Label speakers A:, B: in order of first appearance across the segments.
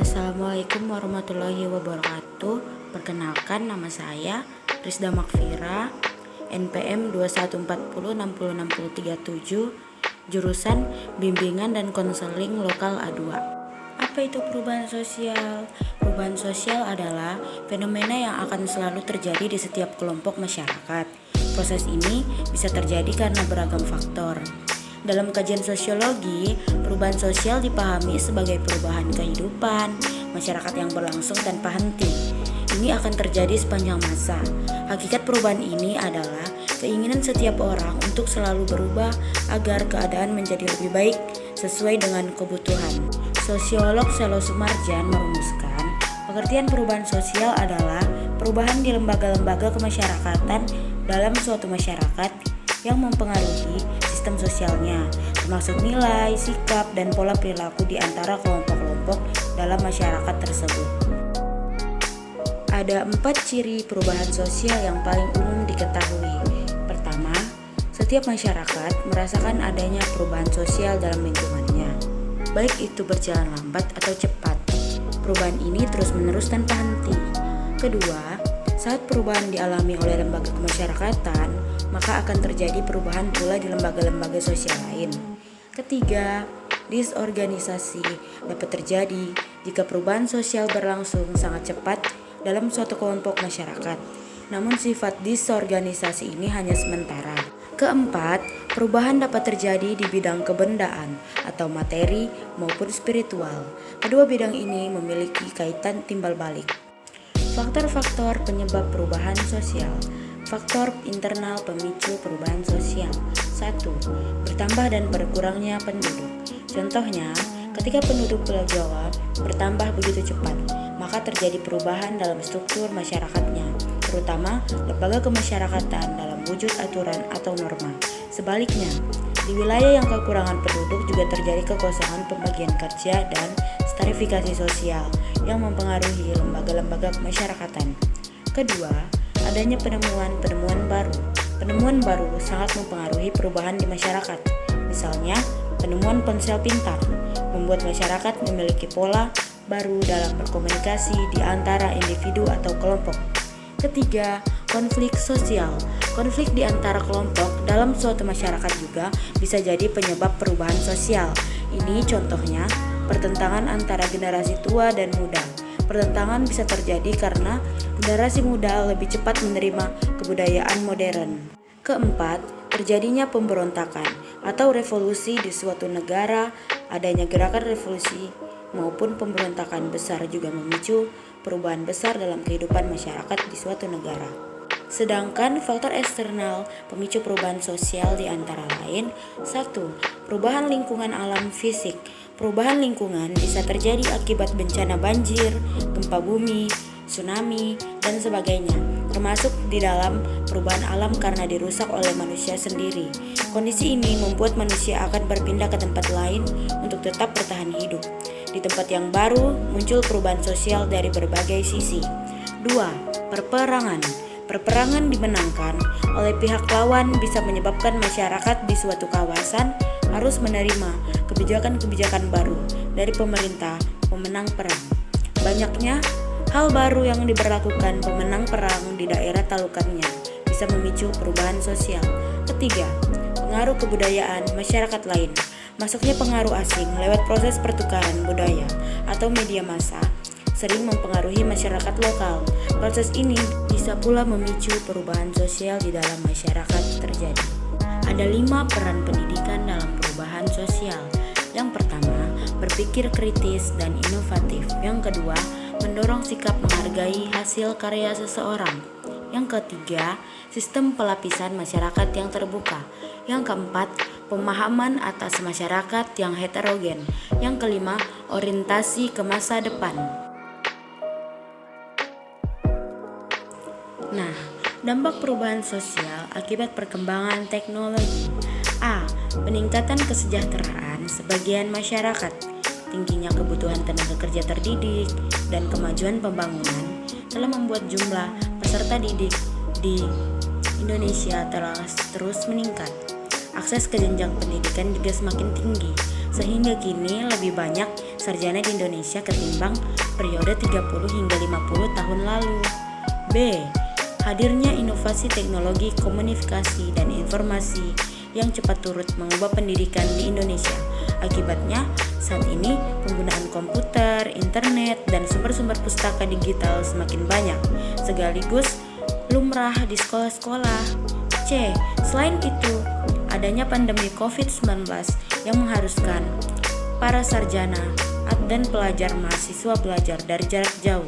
A: Assalamualaikum warahmatullahi wabarakatuh. Perkenalkan, nama saya Rizda Makfira, NPM 2140606037, jurusan Bimbingan dan Konseling Lokal A2. Apa itu perubahan sosial? Perubahan sosial adalah fenomena yang akan selalu terjadi di setiap kelompok masyarakat. Proses ini bisa terjadi karena beragam faktor. Dalam kajian sosiologi, perubahan sosial dipahami sebagai perubahan kehidupan masyarakat yang berlangsung tanpa henti. Ini akan terjadi sepanjang masa. Hakikat perubahan ini adalah keinginan setiap orang untuk selalu berubah agar keadaan menjadi lebih baik sesuai dengan kebutuhan. Sosiolog Selo Sumarjan merumuskan, pengertian perubahan sosial adalah perubahan di lembaga-lembaga kemasyarakatan dalam suatu masyarakat yang mempengaruhi sistem sosialnya, termasuk nilai, sikap, dan pola perilaku di antara kelompok-kelompok dalam masyarakat tersebut. Ada 4 ciri perubahan sosial yang paling umum diketahui. Pertama, setiap masyarakat merasakan adanya perubahan sosial dalam lingkungannya, baik itu berjalan lambat atau cepat. Perubahan ini terus-menerus tanpa henti. Kedua, saat perubahan dialami oleh lembaga kemasyarakatan, maka akan terjadi perubahan pula di lembaga-lembaga sosial lain. Ketiga, disorganisasi dapat terjadi jika perubahan sosial berlangsung sangat cepat dalam suatu kelompok masyarakat. Namun sifat disorganisasi ini hanya sementara. Keempat, perubahan dapat terjadi di bidang kebendaan atau materi maupun spiritual. Kedua bidang ini memiliki kaitan timbal balik. Faktor-faktor penyebab perubahan sosial. Faktor internal pemicu perubahan sosial. 1. Bertambah dan berkurangnya penduduk. Contohnya, ketika penduduk Pulau Jawa bertambah begitu cepat, maka terjadi perubahan dalam struktur masyarakatnya, terutama lembaga kemasyarakatan dalam wujud aturan atau norma. Sebaliknya, di wilayah yang kekurangan penduduk juga terjadi kekosongan pembagian kerja dan stratifikasi sosial yang mempengaruhi lembaga-lembaga kemasyarakatan. Kedua, adanya penemuan baru. Penemuan baru sangat mempengaruhi perubahan di masyarakat. Misalnya, penemuan ponsel pintar membuat masyarakat memiliki pola baru dalam berkomunikasi di antara individu atau kelompok. Ketiga, konflik sosial. Konflik di antara kelompok dalam suatu masyarakat juga bisa jadi penyebab perubahan sosial. Ini contohnya pertentangan antara generasi tua dan muda. Pertentangan bisa terjadi karena generasi muda lebih cepat menerima kebudayaan modern. Keempat, terjadinya pemberontakan atau revolusi di suatu negara. Adanya gerakan revolusi maupun pemberontakan besar juga memicu perubahan besar dalam kehidupan masyarakat di suatu negara. Sedangkan faktor eksternal pemicu perubahan sosial di antara lain: 1. Perubahan lingkungan alam fisik. Perubahan lingkungan bisa terjadi akibat bencana banjir, gempa bumi, tsunami, dan sebagainya, termasuk di dalam perubahan alam karena dirusak oleh manusia sendiri. Kondisi ini membuat manusia akan berpindah ke tempat lain untuk tetap bertahan hidup. Di tempat yang baru muncul perubahan sosial dari berbagai sisi. 2. Perperangan. Perperangan dimenangkan oleh pihak lawan bisa menyebabkan masyarakat di suatu kawasan harus menerima kebijakan-kebijakan baru dari pemerintah pemenang perang. Banyaknya hal baru yang diberlakukan pemenang perang di daerah talukannya bisa memicu perubahan sosial. Ketiga, pengaruh kebudayaan masyarakat lain. Masuknya pengaruh asing lewat proses pertukaran budaya atau media massa sering mempengaruhi masyarakat lokal. Proses ini bisa pula memicu perubahan sosial di dalam masyarakat terjadi. Ada 5 peran pendidikan dalam perubahan sosial. Yang pertama, berpikir kritis dan inovatif. Yang kedua, mendorong sikap menghargai hasil karya seseorang. Yang ketiga, sistem pelapisan masyarakat yang terbuka. Yang keempat, pemahaman atas masyarakat yang heterogen. Yang kelima, orientasi ke masa depan. Nah, dampak perubahan sosial akibat perkembangan teknologi. A. Peningkatan kesejahteraan sebagian masyarakat. Tingginya kebutuhan tenaga kerja terdidik dan kemajuan pembangunan telah membuat jumlah peserta didik di Indonesia telah terus meningkat. Akses ke jenjang pendidikan juga semakin tinggi. sehingga kini lebih banyak sarjana di Indonesia ketimbang periode 30 hingga 50 tahun lalu. B. Hadirnya inovasi teknologi komunikasi dan informasi yang cepat turut mengubah pendidikan di Indonesia. Akibatnya, saat ini penggunaan komputer, internet, dan sumber-sumber pustaka digital semakin banyak, sekaligus lumrah di sekolah-sekolah. C. Selain itu, adanya pandemi COVID-19 yang mengharuskan para sarjana dan pelajar mahasiswa belajar dari jarak jauh,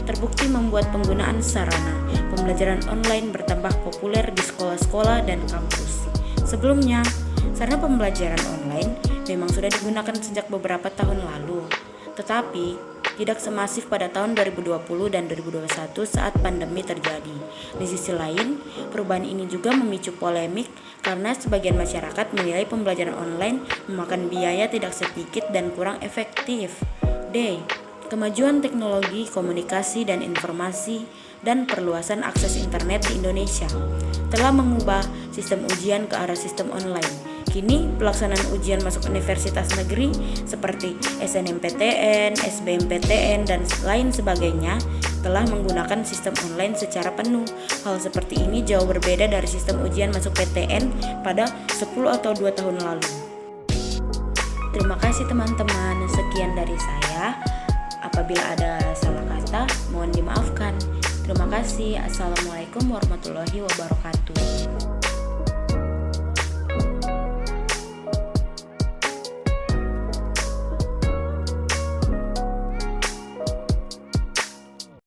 A: terbukti membuat penggunaan sarana pembelajaran online bertambah populer di sekolah-sekolah dan kampus. Sebelumnya, sarana pembelajaran online memang sudah digunakan sejak beberapa tahun lalu, tetapi tidak semasif pada tahun 2020 dan 2021 saat pandemi terjadi. Di sisi lain, perubahan ini juga memicu polemik karena sebagian masyarakat menilai pembelajaran online memakan biaya tidak sedikit dan kurang efektif. D. Kemajuan teknologi komunikasi dan informasi dan perluasan akses internet di Indonesia telah mengubah sistem ujian ke arah sistem online. Kini pelaksanaan ujian masuk universitas negeri seperti SNMPTN, SBMPTN, dan lain sebagainya telah menggunakan sistem online secara penuh. Hal seperti ini jauh berbeda dari sistem ujian masuk PTN pada 10 atau 2 tahun lalu. Terima kasih teman-teman, sekian dari saya. Apabila ada salah kata, mohon dimaafkan. Terima kasih. Assalamualaikum warahmatullahi wabarakatuh.